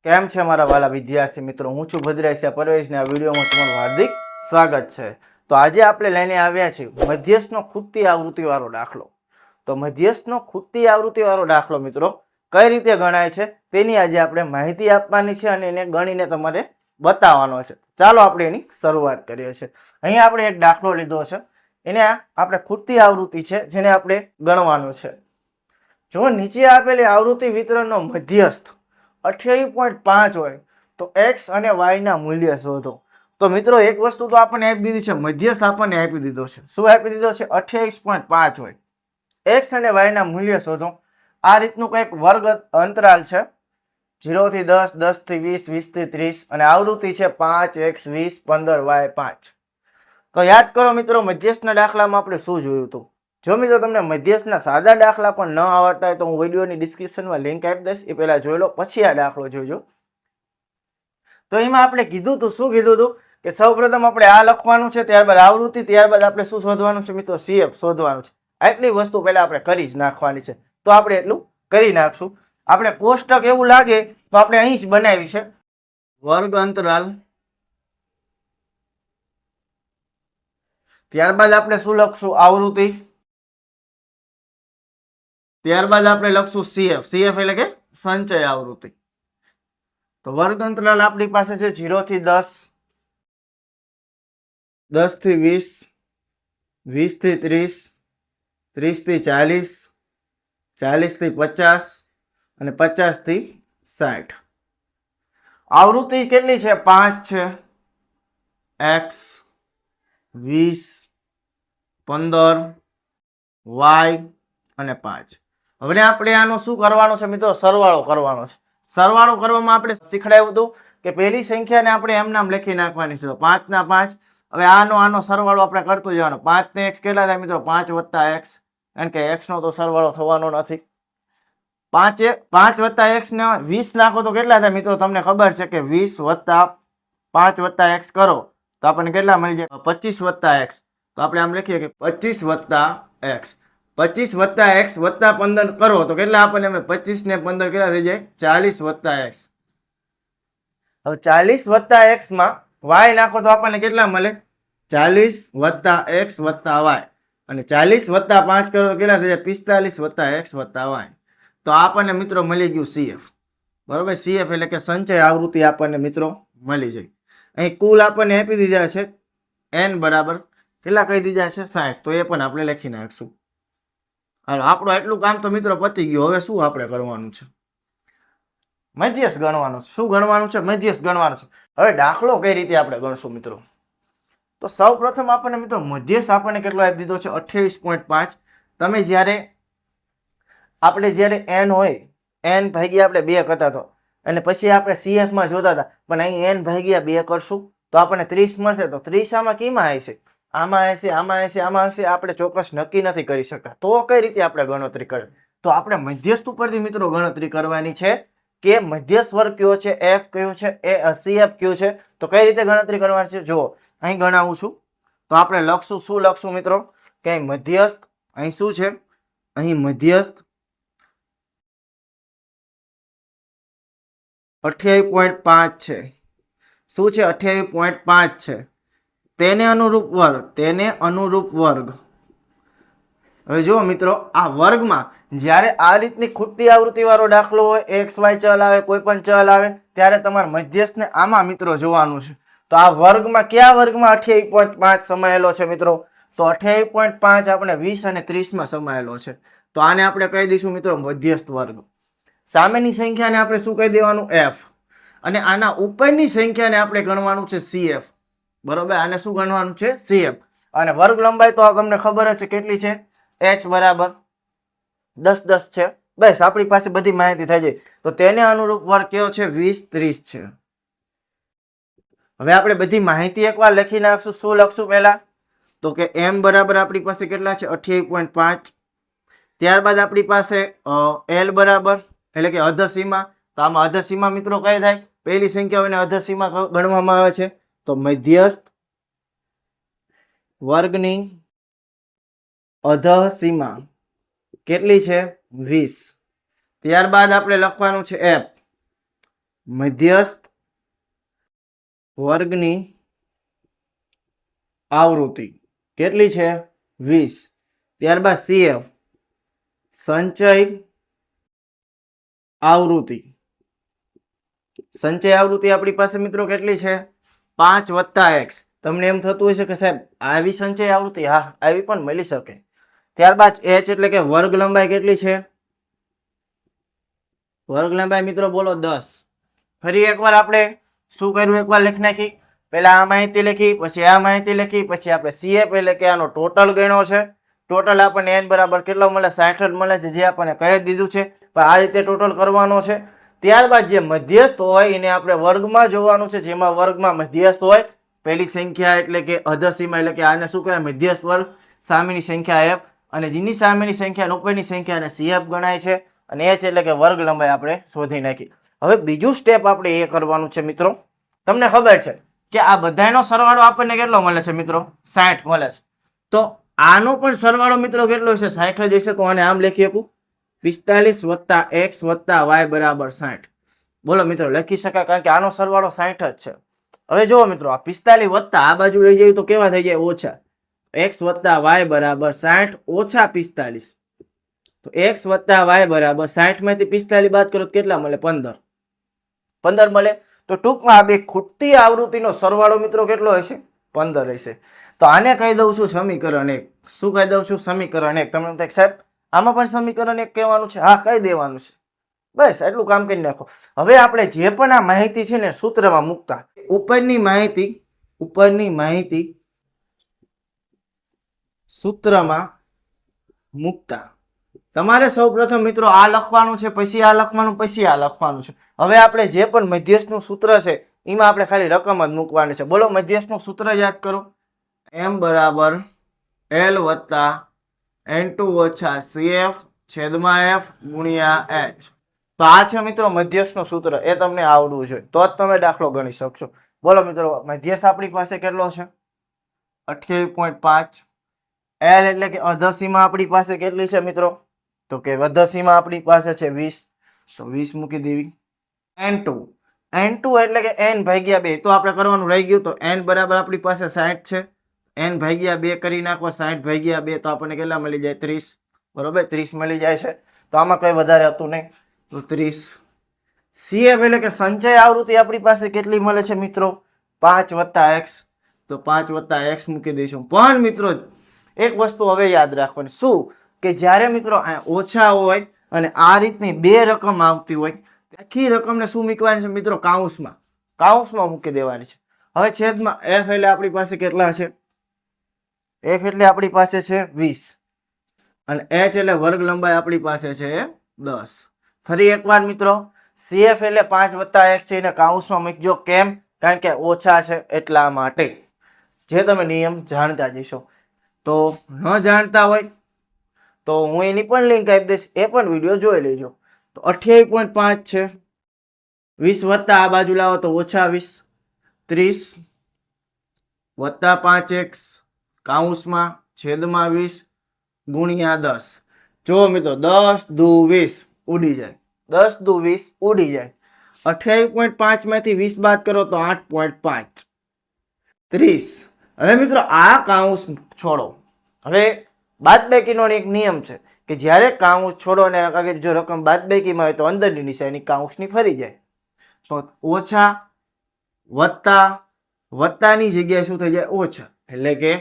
કેમ છે મારા વાલા વિદ્યાર્થી મિત્રો? હું છું ભદ્રેશિયા પરવેશ ને આ વિડીયોમાં તમારું હાર્દિક સ્વાગત છે. તો આજે આપણે લઈને આવ્યા છીએ મધ્યસ્થનો ખૂટતી આવૃત્તિવાળો દાખલો. તો મધ્યસ્થનો ખૂટતી આવૃત્તિવાળો દાખલો મિત્રો કઈ રીતે ગણાય છે તેની આજે આપણે માહિતી આપવાની છે અને એને ગણીને તમારે બતાવવાનો છે. ચાલો આપણે એની શરૂઆત કરીએ છીએ. અહીં આપણે એક દાખલો લીધો છે, એને આપણે ખૂટતી આવૃત્તિ છે જેને આપણે ગણવાનું છે. જો નીચે આપેલી આવૃત્તિ વિતરણનો મધ્યસ્થ 28.5 હોય તો x અને y ના મૂલ્ય શોધો. તો મિત્રો એક વસ્તુ તો આપણને આપી દીધી છે, મધ્યસ્થ આપણને આપી દીધો છે. શું આપી દીધો છે? 28.5 હોય, x અને y ના મૂલ્ય શોધો. આ રીતનું કંઈક વર્ગ અંતરાલ છે, 0 થી 10, 10 થી 20, 20 થી 30 અને આવૃત્તિ છે 5x 20 15y 5. તો યાદ કરો મિત્રો, મધ્યસ્થના દાખલામાં આપણે શું જોયું હતું? જો મિત્રો તમને મધ્યસ્થના સાદા દાખલા પણ ન આવડતા હોય તો હું વિડીયોની ડિસ્ક્રિપ્શનમાં લિંક આપી દઈશ, એ પહેલા જોઈ લો, પછી આ દાખલો જોજો. તો એમાં આપણે કીધું હતું, શું કીધું હતું કે સૌપ્રથમ આપણે આ લખવાનું છે, ત્યારબાદ આવૃત્તિ, ત્યારબાદ આપણે શું શોધવાનું છે મિત્રો? CF શોધવાનું છે. આટલી વસ્તુ પહેલા આપણે કરી જ નાખવાની છે. તો આપણે એટલું કરી નાખશું. આપણે કોષ્ટક એવું લાગે તો આપણે અહીં જ બનાવી છે, વર્ગ અંતરાલ. ત્યારબાદ આપણે શું લખશું? આવૃત્તિ. ત્યારબાદ આપણે લખશું CF. CF એટલે કે સંચય આવૃત્તિ. તો વર્ગ અંતરાલ આપણી પાસે છે 0 થી 10, 10 થી 20, 20 થી 30, 30 થી 40, 40 થી 50 અને 50 થી 60. આવૃત્તિ કેટલી છે? 5 છે. x 20 15 y અને 5. હવે આપણે આનો શું કરવાનો છે મિત્રો? સરવાળો કરવાનો છે. સરવાળો કરવામાં આપણે શીખડાયું હતું કે પહેલી સંખ્યાને આપણે એમ નામ લખી નાખવાની છે, 5 ના 5. હવે આનો સરવાળો આપણે કરતું જવાનો. 5 ને x કેટલા થાય મિત્રો? 5 વત્તા x, કારણ કે x નો તો સરવાળો થવાનો નથી. 5 વત્તા x ને 20 નાખો તો કેટલા થાય મિત્રો? તમને ખબર છે કે 20 વત્તા 5 વત્તા x કરો તો આપણને કેટલા મળી જાય? 25 વત્તા x. તો આપણે આમ લખીએ કે 25 વત્તા x. 25 વત્તા x વત્તા 15 કરો તો કેટલા આપણને? 25 ને 15 કેટલા થઈ જાય? 40 વત્તા x. હવે 40 વત્તા x માં y નાખો તો આપણને કેટલા મળે? 40 વત્તા x વત્તા y. અને 40 વત્તા 5 કરો તો કેટલા થઈ જાય? 45 વત્તા x વત્તા y. તો આપણને મિત્રો મળી ગયું CF. બરોબર? CF એટલે કે સંચય આવૃત્તિ આપણને મિત્રો મળી જાય. અહીં કુલ આપણને આપી દીધા છે n બરાબર કેટલા કહી દીધા છે? 60. તો એ પણ આપણે લખી નાખશું. હાલો, આપણું એટલું કામ તો મિત્રો પતી ગયું. હવે શું આપણે કરવાનું છે? મધ્યસ્થ ગણવાનું છે. શું ગણવાનું છે? મધ્યસ્થ ગણવાનું છે. હવે દાખલો કઈ રીતે આપણે ગણશું મિત્રો? તો સૌ પ્રથમ આપણને મિત્રો મધ્યસ્થ આપણને કેટલો આપી દીધો છે? 28.5. તમે જ્યારે n હોય, n ભાગ્યા આપણે 2 કરતા હતો અને પછી આપણે CF માં જોતા હતા, પણ અહીં n ભાગ્યા 2 કરશું તો આપણને 30 મળશે. તો 30 આમાં કેમાં હશે? આમાં હશે, આમાં હશે, આમાં હશે. આપણે ચોક્કસ નક્કી નથી કરી શકતા. તો કઈ રીતે આપણે ગણતરી કરીએ? તો આપણે મધ્યસ્થ ઉપરથી મિત્રો ગણતરી કરવાની છે કે મધ્યસ્થ વર્ગ કયો છે, f કયો છે, CF કયો છે. તો કઈ રીતે ગણતરી કરવાની છે? જો અહીં ગણાવું છું તો આપણે લખશું, શું લખશું મિત્રો? કે અહીં મધ્યસ્થ, અહીં શું છે? અહીં મધ્યસ્થ 28.5 છે. શું છે? 28.5 છે. તેને અનુરૂપ વર્ગ. હવે જુઓ મિત્રો, આ વર્ગમાં જ્યારે આ રીતની ખૂટતી આવૃત્તિ વાળો દાખલો હોય, x y ચલ આવે, કોઈ પણ ચલ આવે, ત્યારે તમારે મધ્યસ્થને આમાં મિત્રો જોવાનું છે. તો આ વર્ગમાં કયા વર્ગમાં 28.5 સમાયેલો છે મિત્રો? તો 28.5 આપણે 20 અને 30 માં સમાયેલો છે. તો આને આપણે કહી દઈશું મિત્રો મધ્યસ્થ વર્ગ. સામેની સંખ્યાને આપણે શું કહી દેવાનું? f. અને આના ઉપરની સંખ્યાને આપણે ગણવાનું છે CF. બરોબર? આને શું ગણવાનું છે? CF. અને વર્ગ લંબાઈ તો તમને ખબર જ છે કેટલી છે? h બરાબર 10 10 છે. બસ આપણી પાસે બધી માહિતી થઈ જાય. તો તેને અનુરૂપ વર્ગ કયો છે? 20 30 છે. હવે આપણે બધી માહિતી એકવાર લખી નાખશું. શું લખશું પહેલા? તો કે m બરાબર આપણી પાસે કેટલા છે? 28.5. ત્યારબાદ આપણી પાસે l બરાબર એટલે કે અધસીમા. તો આમાં અધસીમા મિત્રો કઈ થાય? પહેલી સંખ્યાઓને અધસીમા ગણવામાં આવે છે. તો મધ્યસ્થ વર્ગની અધસીમા કેટલી છે? 20. ત્યારબાદ આપણે લખવાનું છે f. મધ્યસ્થ વર્ગની આવૃત્તિ કેટલી છે 20. ત્યારબાદ CF સંચય આવૃત્તિ. સંચય આવૃત્તિ આપણી પાસે મિત્રો કેટલી છે 5 + x. તમને એમ થતું હશે કે સાહેબ આવી સંચય આવૃત્તિ, હા આવી પણ મળી શકે. ત્યારબાદ h એટલે કે વર્ગ લંબાઈ કેટલી છે? વર્ગ લંબાઈ મિત્રો બોલો 10. ફરી એકવાર આપણે શું કર્યું, એકવાર લખી નાખી. પહેલા આ માહિતી લખી, પછી આ માહિતી લખી, પછી આપણે CF એટલે કે આનો ટોટલ ગણ્યો છે. ટોટલ આપણને n બરાબર કેટલો મળે 60 જ મળે છે, જે આપણને કહી દીધું છે. પણ આ રીતે ટોટલ કરવાનો છે. ત્યારબાદ જે મધ્યસ્થ હોય એને આપણે વર્ગમાં જોવાનું છે. જેમાં વર્ગમાં મધ્યસ્થ હોય પહેલી સંખ્યા એટલે કે અધસીમા એટલે કે આને શું કહેવાય મધ્યસ્થ વર્ગ, સામેની સંખ્યા f, અને જેની સામેની સંખ્યા ઉપરની સંખ્યાને CF ગણાય છે. અને h એટલે કે વર્ગ લંબાઈ આપણે શોધી નાખી. હવે બીજું સ્ટેપ આપણે એ કરવાનું છે મિત્રો. તમને ખબર છે કે આ બધાનો સરવાળો આપણને કેટલો મળે છે મિત્રો 60 મળે છે. તો આનો પણ સરવાળો મિત્રો કેટલો છે 60 જ હશે. તો આને આમ લખી શકું 45 + x + y બરાબર 60. બોલો મિત્રો લખી શકાય, કારણ કે આનો સરવાળો 60 જ છે. હવે જુઓ મિત્રો આ 45 વત્તા આ બાજુ લઈ જઈએ તો કેવા થઈ જાય ઓછા. x + y બરાબર 60 ઓછા 45. તો x + y બરાબર 60 માંથી 45 બાદ કરો તો કેટલા મળે 15 મળે. તો ટૂંકમાં આ બે ખૂટતી આવૃત્તિનો સરવાળો મિત્રો કેટલો હશે 15 હશે. તો આને કહી દઉં છું સમીકરણ 1. શું કહી દઉં છું સમીકરણ 1. તમને એમ સાહેબ આમાં પણ સમીકરણ 1 કહેવાનું છે? હા કહી દેવાનું છે. બસ એટલું કામ કરી નાખો. હવે આપણે જે પણ આ માહિતી છે ને સૂત્રમાં મૂકતા, ઉપરની માહિતી સૂત્રમાં મૂકતા તમારે સૌપ્રથમ મિત્રો આ લખવાનું છે, પછી આ લખવાનું, પછી આ લખવાનું છે. હવે આપણે જે પણ મધ્યસ્થનું સૂત્ર છે એમાં આપણે ખાલી રકમ જ મૂકવાની છે. બોલો મધ્યસ્થનું સૂત્ર યાદ કરો. m બરાબર l વત્તા n2 ઓછા CF છેદમાં f ગુણ્યા h. તો આ છે મિત્રો મધ્યસ્થનું સૂત્ર. એ તમને આવડવું જોઈએ તો જ તમે દાખલો ગણી શકશો. બોલો મિત્રો મધ્યસ્થ આપણી પાસે કેટલો છે 28.5. l એટલે કે અધસીમા આપણી પાસે કેટલી છે મિત્રો? તો કે અધસીમા આપણી પાસે છે 20. તો 20 મૂકી દેવી. n2 એટલે કે n ભાગ્યા 2. તો આપણે કરવાનું રહી ગયું. તો n બરાબર આપણી પાસે 60 છે. n ભાગ્યા 2 કરી નાખો. 60 ભાગ્યા 2 તો આપણને કેટલા મળી જાય 30. બરોબર 30 મળી જાય છે. તો આમાં કઈ વધારે હતું નહીં. તો 30. CF એટલે કે સંચય આવૃત્તિ આપણી પાસે કેટલી મળે છે મિત્રો 5 + x. તો 5 + x મૂકી દઈશું. પણ મિત્રો એક વસ્તુ હવે યાદ રાખવાની, શું કે જ્યારે મિત્રો ઓછા હોય અને આ રીતની બે રકમ આવતી હોય, આખી રકમને શું મૂકવાની છે મિત્રો કાઉન્સમાં મૂકી દેવાની છે. હવે છેદમાં f એટલે આપણી પાસે કેટલા છે? f એટલે આપણી પાસે છે 20 અને h એટલે વર્ગ લંબાઈ આપણી પાસે છે 10. ફરી એકવાર મિત્રો CF એટલે 5 + x છે એને કાઉન્સમાં મૂકજો. કેમ? કારણ કે ઓછા છે એટલા માટે. જે તમે નિયમ જાણતા જશો. તો ન જાણતા હોય તો હું એની પણ લિંક આપી દઈશ, એ પણ વિડીયો જોઈ લેજો. તો 28.5 છે. 20 વત્તા આ બાજુ લાવો તો ઓછા 20. 30 વત્તા 5x કાઉન્સમાં છેદમાં 20 ગુણ્યા 10. જો મિત્રો 10 દુ 20 ઉડી જાય. 10 દુ 20 ઉડી જાય. 28.5 માંથી 20 બાદ કરો તો 8.5. 30. હવે મિત્રો આ કાઉન્સ છોડો. હવે બાદબાકીનો એક નિયમ છે કે જ્યારે કાઉન્સ છોડો ને અગર જો રકમ બાદબાકીમાં હોય તો અંદરની નિશાની કાઉન્સની ફરી જાય. તો ઓછા વત્તાની જગ્યાએ શું થઈ જાય ઓછા. એટલે કે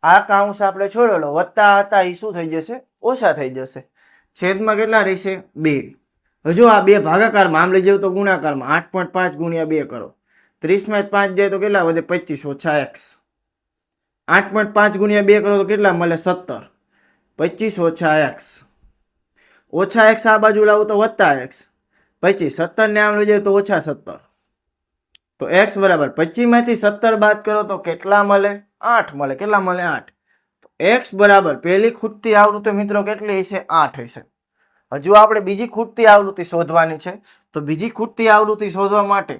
આ કાઉન્સ આપણે છોડેલો વત્તા હતા એ શું થઈ જશે ઓછા થઈ જશે. છેદમાં કેટલા રહેશે 2. હજુ આ બે ભાગાકારમાં આમ લઈ જાવ તો ગુણાકારમાં 8.5 ગુણ્યા 2 કરો. 30 માં 5 જાય તો કેટલા વધે 25 ઓછા x. 8.5 ગુણ્યા 2 કરો તો કેટલા મળે 17. 25 ઓછા x. ઓછા x આ બાજુ લાવો તો વત્તા x. 25 17 ને આમ લઈ જાય તો ઓછા 17. તો x બરાબર 25 માંથી 17 બાદ કરો તો કેટલા મળે 8 મળે. કેટલા મળે 8. તો x બરાબર પહેલી ખૂટતી આવૃત્તિ મિત્રો કેટલી હશે 8 હશે. હજુ આપણે બીજી ખૂટતી આવૃત્તિ શોધવાની છે. તો બીજી ખૂટતી આવૃત્તિ શોધવા માટે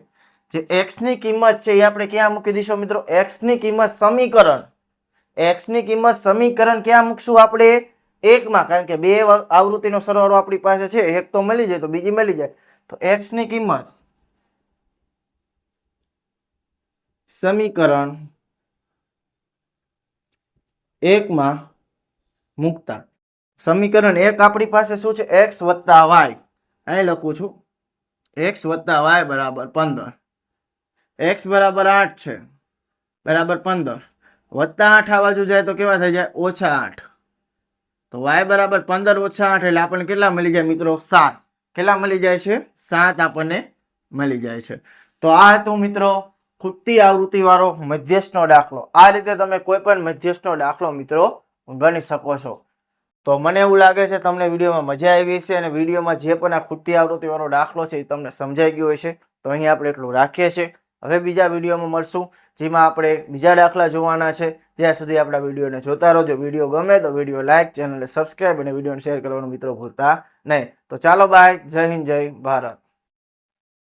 જે x ની કિંમત છે એ આપણે ક્યાં મૂકી દઈશું મિત્રો? x ની કિંમત સમીકરણ ક્યાં મૂકશું આપણે? 1 માં. કારણ કે બે આવૃત્તિનો સરવાળો આપણી પાસે છે. એક તો મળી જાય તો બીજી મળી જાય. તો x ની કિંમત સમીકરણ 1 માં મૂકતા સમીકરણ 1 આપણી પાસે શું છે? x વત્તા y. અહીં લખું છું x વત્તા y બરાબર 15. x બરાબર 8 છે બરાબર 15 વત્તા 8 આ બાજુ જાય તો કેવા થઈ જાય? -8. તો y બરાબર 15 - 8 એટલે આપણને કેટલા મળી જાય મિત્રો? 7. કેટલા મળી જાય છે? 7 આપણને મળી જાય છે. તો આ હતું મિત્રો ખૂટતી આવૃત્તિ વાળો મધ્યસ્થનો દાખલો. આ રીતે તમે કોઈ પણ મધ્યસ્થનો દાખલો મિત્રો ગણી શકો છો. તો મને એવું લાગે છે તમને વિડીયોમાં મજા આવી છે અને વિડીયોમાં જે પણ આ ખૂટતી આવૃત્તિ વાળો દાખલો છે એ તમને સમજાઈ ગયો હશે. તો અહીં આપણે એટલું રાખીએ છીએ. હવે બીજા વિડીયોમાં મળશું જેમાં આપણે બીજા દાખલા જોવાના છે. ત્યાં સુધી આપણા વિડીયોને જોતા રહો. જો વિડીયો ગમે તો વિડીયો લાઇક, ચેનલને સબસ્ક્રાઇબ અને વિડીયોને શેર કરવાનું મિત્રો ભૂલતા નહીં. તો ચાલો બાય. જય હિન્દ, જય ભારત.